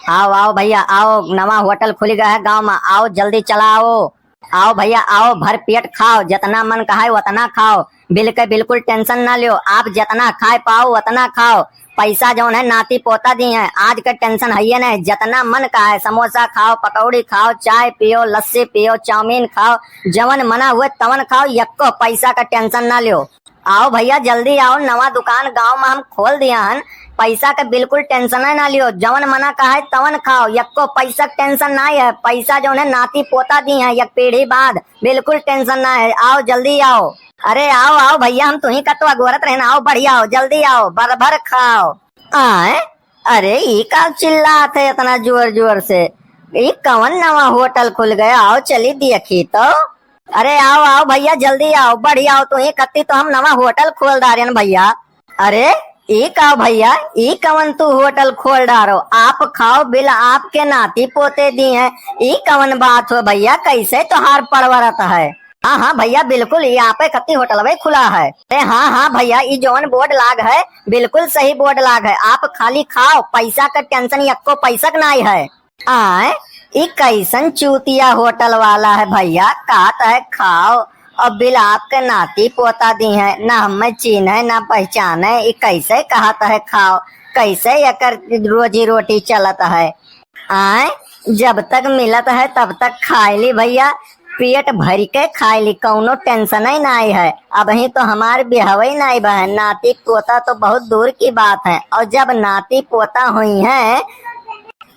आओ आओ भैया आओ, नवा होटल खुल गया है गांव में। आओ जल्दी चला आओ। आओ भैया आओ, भर पेट खाओ, जितना मन कहा उतना खाओ। बिल के बिल्कुल टेंशन ना लियो, आप जितना खाए पाओ उतना खाओ। पैसा जो है नाती पोता दी है, आज का टेंशन है ये नहीं। जितना मन का है समोसा खाओ, पकौड़ी खाओ, चाय पियो, लस्सी पियो, चाउमीन खाओ, जवन मना हुए तवन खाओ, यक्को पैसा का टेंशन ना लियो। आओ भैया जल्दी आओ, नवा दुकान गांव में हम खोल दिया हन। पैसा का बिल्कुल टेंशन ना लियो, जवन मना का है तवन खाओ, यक्को पैसा टेंशन ना है। पैसा जो है नाती पोता दी है एक पीढ़ी बाद, बिल्कुल टेंशन ना है। आओ जल्दी आओ। अरे आओ आओ भैया, हम तुम्ही का तो अगोरत रहना। आओ बढ़िया आओ, जल्दी आओ, भर भर खाओ। आए अरे ये का चिल्लात है इतना जोर जोर से? ये कौन नवा होटल खुल गया? आओ चली देखी तो। अरे आओ आओ भैया जल्दी आओ, बढ़िया आओ। तुम्ही कत्ती तो हम नवा होटल खोल डारे भैया। अरे ई का भैया, ई कवन तू होटल खोल डारो? आप खाओ, बिल आपके नाती पोते दी है। ई कवन बात हो भैया, कैसे तोहार परवरत है? हाँ हाँ भैया बिल्कुल, यहाँ पे कत्ती होटल भाई खुला है। अरे हाँ हाँ भैया, ये जोन बोर्ड लाग है बिल्कुल सही बोर्ड लाग है। आप खाली खाओ, पैसा का टेंशन यक्को पैसा का नहीं है। आए ये कैसन चूतिया होटल वाला है भैया, कहता है खाओ और बिल आपके नाती पोता दी है, ना हमें चीन है ना पहचान है। ये कैसे कहता है खाओ? कैसे यकर रोजी रोटी चलता है? आए जब तक मिलत है तब तक खाए ली भैया, पेट भर के खाए ली, कौनो टेंशन ही नहीं है। अब ही तो हमारे बिहाव ही नहीं बहन, नाती पोता तो बहुत दूर की बात है। और जब नाती पोता हुई है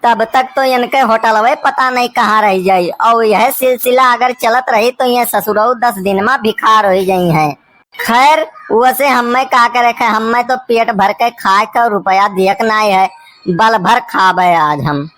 तब तक तो इनके होटल वे पता नहीं कहाँ रह जाये। और यह सिलसिला अगर चलत रही तो ये ससुराल 10 दिन में भिखार हो जाई है। खैर वैसे हमें का करे, हमें तो पेट भर के खाए का रुपया दियक नहीं है, बल भर खाबे आज हम।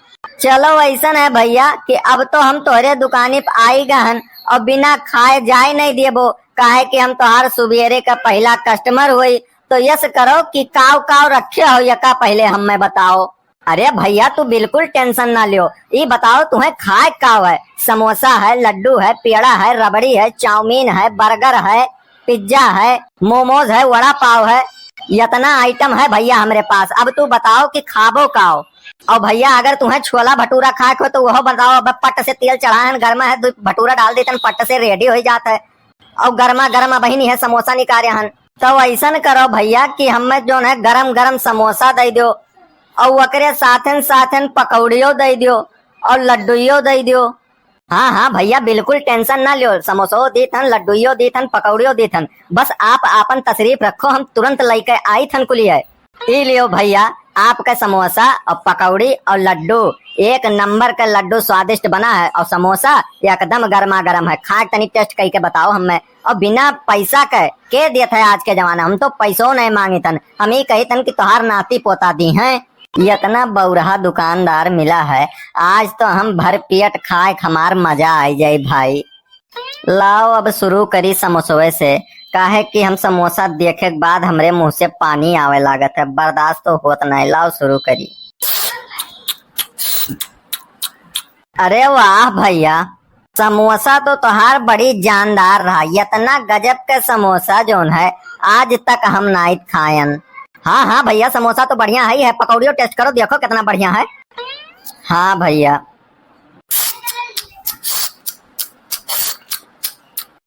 चलो ऐसा है भैया कि अब तो हम तोहरे दुकानी पे आई गहन और बिना खाए जाए नहीं देबो, काहे कि हम तोहार सुबेरे का पहला कस्टमर हुई। तो यस करो कि काव काव रखे हो यका पहले हमें बताओ। अरे भैया तू बिल्कुल टेंशन ना लियो, ये बताओ तुम्हें खाए काव है? समोसा है, लड्डू है, पेड़ा है, रबड़ी है, चाउमीन है, बर्गर है, पिज्जा है, मोमोज है, वड़ा पाव है, इतना आइटम है भैया हमारे पास। अब तू बताओ कि खाबो काओ? और भैया अगर तुम्हें छोला भटूरा खाए हो तो वह बताओ। अब पट से तेल चढ़ाए गर्मा है, भटूरा डाल देते पट से रेडी हो जाता है। और गर्मा गर्म बहिनी है समोसा निकाले हन। तो ऐसा करो भैया कि हमें जो है गरम गरम समोसा दे दो, और वकरे साथन साथन पकौड़ियों दे दो और लड्डुइयो दे दो। हाँ हाँ भैया बिल्कुल टेंशन ना लियो, समोसो दीथन, लड्डुइयो दीथन, पकौड़ियो दीथन, बस आप आपन तशरीफ रखो, हम तुरंत लेके आई थन कुलिए। ई लियो भैया आपका समोसा और पकौड़ी और लड्डू, एक नंबर का लड्डू स्वादिष्ट बना है और समोसा एकदम गर्मा गर्म है। खा तनी टेस्ट करके बताओ हमें। और बिना पैसा के दिए थे आज के जमाना, हम तो पैसों नहीं मांगी थन, हम ही कही थन कि तुहार नाती पोता दी है। इतना बौरहा दुकानदार मिला है, आज तो हम भर पेट खाए, हमार मजा आ जाए भाई। लाओ अब शुरू करी समोसे से, काहे कि हम समोसा देखे के बाद हमरे मुंह से पानी आवे लागत है, बर्दाश्त तो होत नहीं। लाओ शुरू करी। अरे वाह भैया, समोसा तो तोहार बड़ी जानदार रहा। इतना गजब का समोसा जोन है आज तक हम नहीं खायन। हाँ हाँ भैया समोसा तो बढ़िया है, पकौड़ियों टेस्ट करो देखो कितना बढ़िया है। हाँ भैया।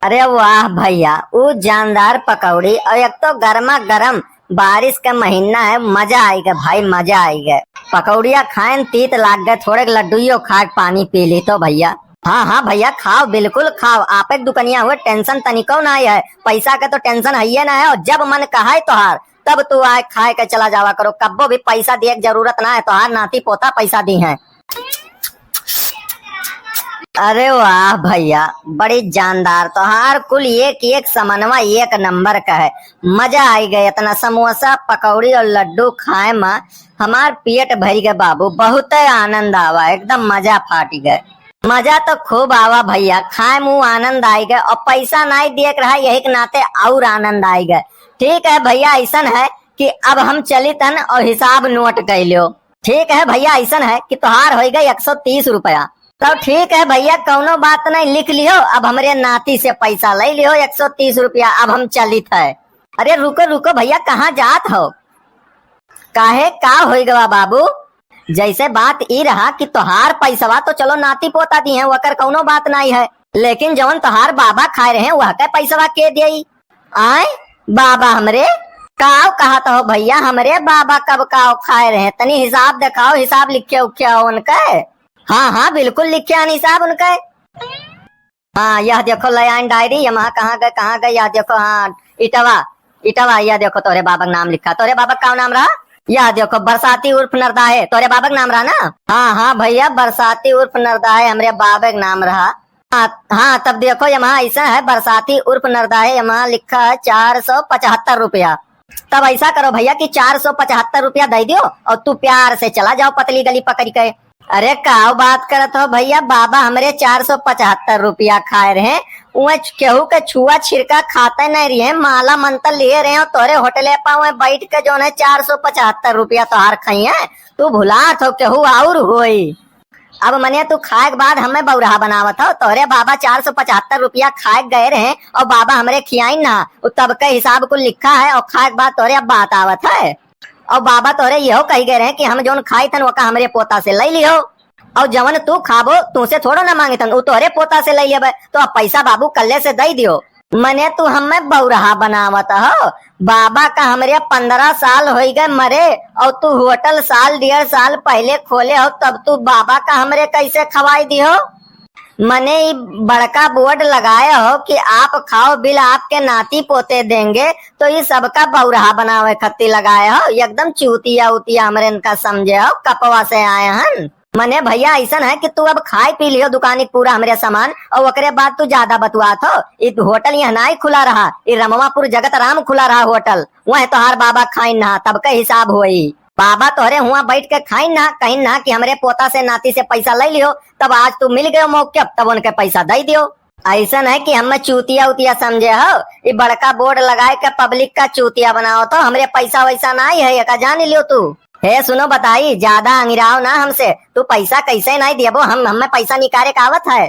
अरे वाह भैया, वो जानदार पकौड़ी और एक तो गर्मा गर्म, बारिश का महीना है, मजा आएगा भाई मजा आएगा। पकौड़िया खाए तीत लाग गए, थोड़े लड्डुइयो खा पानी पी ली तो भैया। हाँ हाँ भैया खाओ बिल्कुल खाओ, आप एक दुकनिया हुए टेंशन तनिको ना है, पैसा का तो टेंशन है ही ना है। और जब मन कहा तोहार तब तू आए खाए के चला जावा करो, कब्बो भी पैसा दिए जरूरत ना है, तोहार नाती पोता पैसा दी है। अरे वाह भैया बड़ी जानदार, तोहार कुल एक समन्वय एक नंबर का है, मजा आई गए। इतना समोसा पकौड़ी और लड्डू खाए में हमार पेट भर गए बाबू, बहुत आनंद आवा, एकदम मजा फाट गए। मजा तो खूब आवा भैया, खाए मुँह आनंद आई गए, और पैसा नहीं देख रहा यही के नाते और आनंद आई गए। ठीक है भैया ऐसा है कि अब हम चली तन और हिसाब नोट कर लियो। ठीक है भैया ऐसा है कि तोहार हो गए 130 रुपया। तो ठीक है भैया कौनो बात नहीं, लिख लियो, अब हमारे नाती से पैसा ले लियो 130 रुपया, अब हम चलित है। अरे रुको रुको भैया कहाँ जात हो? काहे का हो गवा बाबू? जैसे बात ई रहा कि तोहार पैसवा तो चलो नाती पोता दी है, वकर कौनो बात नहीं है, लेकिन जवन तोहार बाबा खाए रहे वह के पैसवा के दियई? आए बाबा हमरे काव कहा तो भैया, हमरे बाबा कब काव खाए रहे? तनी हिसाब दिखाओ, हिसाब लिखे उखे हो उनके? हाँ हाँ बिल्कुल लिखे आन हिसाब उनके। हाँ यह देखो लयान डायरी, यहाँ कहाँ गए यह देखो। हाँ इटवा इटवा, यह देखो तोरे बाबा का नाम लिखा। तोरे बाबा का नाम रहा? यह देखो बरसाती उर्फ नरदाहे, तोरे बाबा का नाम रहा ना? हाँ भैया बरसाती उर्फ नरदाहे हमरे बाबा का नाम रहा। हाँ तब देखो यहाँ ऐसा है, बरसाती उर्फ नरदाहे यहाँ लिखा है 475 रुपया। तब ऐसा करो भैया कि 475 रुपया दे दियो और तू प्यार से चला जाओ पतली गली पकड़ के। अरे का बात करत हो भैया, बाबा हमरे 475 रुपया खाए रहे, केहू के छुआ छिड़का खाते नहीं रहे, माला मंत्र लिए रहे हो तोरे होटले पावे बैठ के जो है 475 रुपया तोहार खाई है। तू भुला तो केहू और होई। अब मने तू खाए के बाद हमें बौराहा बनावत हो। तोरे बाबा 475 रुपया खाए गए रहे और बाबा हमरे खियाई ना, तब के हिसाब को लिखा है और खाए के बाद तोरे अब बात आवत है। और बाबा तोरे यहो कही गए रहे कि हम जोन खाई थन वका हमरे पोता से ले लियो, और जवन तू खाबो तुमसे थोड़ो ना मांगे थन, वो तोरे पोता से ले लेबे। तो अब पैसा बाबू कल्ले से दे दियो। मने तू हमें बौराहा बनावत हो। बाबा का हमरे 15 साल हो गए मरे और तू होटल साल 1.5 साल पहले खोले हो, तब तू बाबा का हमरे कैसे खवाई दी हो? मने बड़का बोर्ड लगाए हो कि आप खाओ बिल आपके नाती पोते देंगे, तो ये सबका बौराहा बनावे खत्ती लगाए हो। एकदम चूतिया उतिया हमरे इनका समझे हो, कपवा से आए हन। मने भैया ऐसा है कि तू अब खाए पी लियो दुकानी पूरा हमरे सामान, और ओकरे बाद तू ज्यादा बतुआत हो। ये होटल यहाँ ना खुला रहा, ये रमवापुर जगत राम खुला रहा होटल, वह तोहार बाबा खाई ना, तब का हिसाब होई। बाबा तोहरे हुआ बैठ के खाई ना, कहीं ना कि हमरे पोता से नाती से पैसा ले लियो, तब आज तू मिल गयो मौके, तब उनके पैसा दे दियो। ऐसा है कि हमें चूतिया उतिया समझे हो। ये बड़का बोर्ड लगाए के पब्लिक का चूतिया बनाओ, तो हमरे पैसा वैसा ना है, ये का जान लियो तू। हे सुनो बताई, ज्यादा अंगिराओ ना हमसे। तू पैसा कैसे नहीं देबो, हमें पैसा निकाले का आवत है।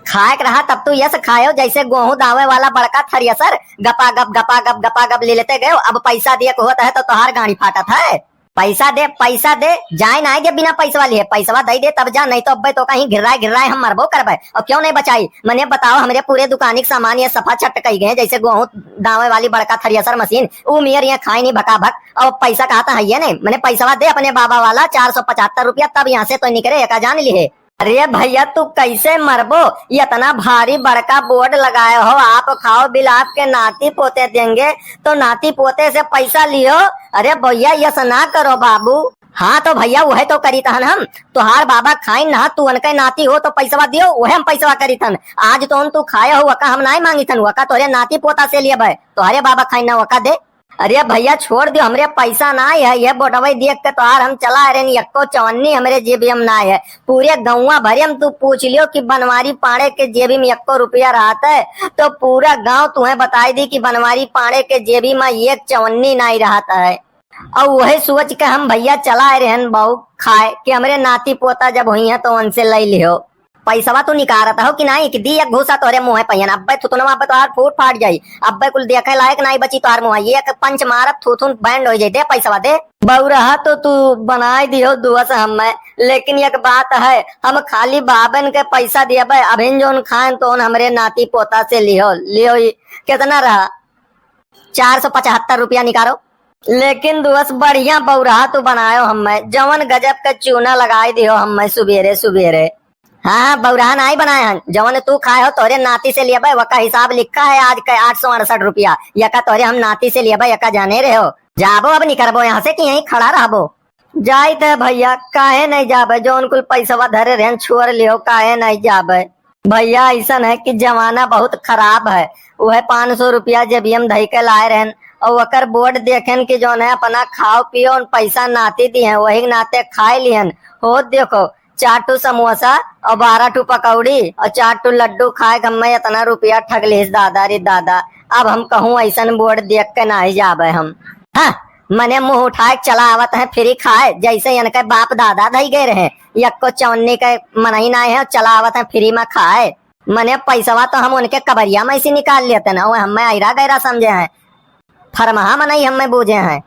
खाए रहा तब तू यस खायो जैसे गेहूं दावे वाला बड़का थरियसर, गपा गप ले लेते गए। अब पैसा दिए होता है तो तोहार गाड़ी फाटत है। पैसा दे जाए ना दे बिना पैसा लिए, पैसा दे तब जा, नहीं तो अब तो कहीं गिर रहा है हम मरबो करबे। और क्यों नहीं बचाई? मने बताओ हमरे पूरे दुकानी के सामान ये सफा छट कही गए, जैसे गेहूं दावे वाली बड़का थरियसर मशीन, वो मियर यहाँ खाई नहीं भका भक। और पैसा कहता है ये नहीं, मैंने पैसा दे अपने बाबा वाला 475 रुपया, तब यहाँ से तो निकले का जान लिए। अरे भैया तू कैसे मरबो? ये इतना भारी बड़का बोर्ड लगाए हो, आप खाओ बिल आपके नाती पोते देंगे, तो नाती पोते से पैसा लियो। अरे भैया ये ना करो बाबू। हाँ तो भैया वह तो करी थन हम, तुहार बाबा खाई ना, तू उनके नाती हो तो पैसा दियो, वह हम पैसा करी थन। आज तो तू खाए हो वका हम नहीं मांगी थन, वका तोरे नाती पोता से लिए भाई, तुम्हारे बाबा खाई ना वका दे। अरे भैया छोड़ दियो, हमरे पैसा ना है, ये बोटवाई देख के तोहार हम चला रहे, यक्को चवन्नी हमरे जेबी हम ना है। पूरे गाँव भरे हम तू पूछ लियो कि बनवारी पाड़े के जेबी में 1 रुपया रहता है, तो पूरा गांव तुम्हें बताई दी कि बनवारी पाड़े के जेबी में 1 चवन्नी नहीं रहता है। और वही सोच के हम भैया चला रहे बहु खाए कि हमरे नाती पोता जब हुई है तो उनसे ले लियो। पैसा तू निकारता हो कि नहीं, कि दी एक घूसा तोरे मुँह पहिन, अब्बे थुथुनवा पे तोहार फूट फाट जाई, अब्बे कुल देखे लायक नहीं बची तोहार मुँह, ये एक पंच मारत थुथुन बैंड हो जाए। दे पैसा दे। बौराहा तो तू बनाई दियो दुआ से हमें, लेकिन एक बात है, हम खाली बाबन के पैसा दिया भाई, अभिन जो खान तो हमरे नाती पोता से लियो कितना रहा? 475 रुपया निकालो। लेकिन दुआस बढ़िया बौराहा तू बनायो हमें, जवन गजब का चूना लगाई दियो हमें सुबेरे। हाँ बौराहा नहीं बनाए हैं, जवन तू खाए हो तोरे नाती से लिया भाई, वका हिसाब लिखा है आज का 868 रुपया, यका तोरे हम नाती से लिया भाई, यका जाने रहे हो। जाबो अब निकलबो यहाँ से कि यहीं खड़ा रहबो? जाई थे भैया, काहे नहीं जाबे, जो उनको पैसा धरे रहे छोड़ लियो, काहे नहीं जाबे? भैया ऐसा है कि जमाना बहुत खराब है, वह 500 रुपया जब हम धई के लाए रहन, और वकर बोर्ड देखेन कि जो है अपना खाओ पियो पैसा नाती दिए, वही नाते खाए लिहन हो। देखो 4 समोसा और 12 पकौड़ी और 4 लड्डू खाए मैं इतना रुपया ठग लीस दादा रे दादा। अब हम कहूँ ऐसा बोर्ड देख के नहीं जाबे हम। हाँ मने मुंह उठाए चला आवत है फ्री खाए, जैसे इनके बाप दादा धई गए रहे, यक्को चवन्नी के मनही ना है, चला आवत है फ्री में खाए। मने पैसा तो हम उनके कबरिया में ऐसी निकाल लेते ना, वो हमें ऐरा गैरा समझे हैं, फरमाहा में नहीं हमें बूझे हैं।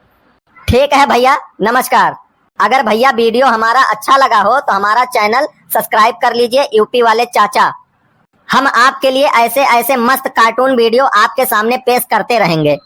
ठीक है भैया नमस्कार, अगर भैया वीडियो हमारा अच्छा लगा हो तो हमारा चैनल सब्सक्राइब कर लीजिए यूपी वाले चाचा। हम आपके लिए ऐसे ऐसे मस्त कार्टून वीडियो आपके सामने पेश करते रहेंगे।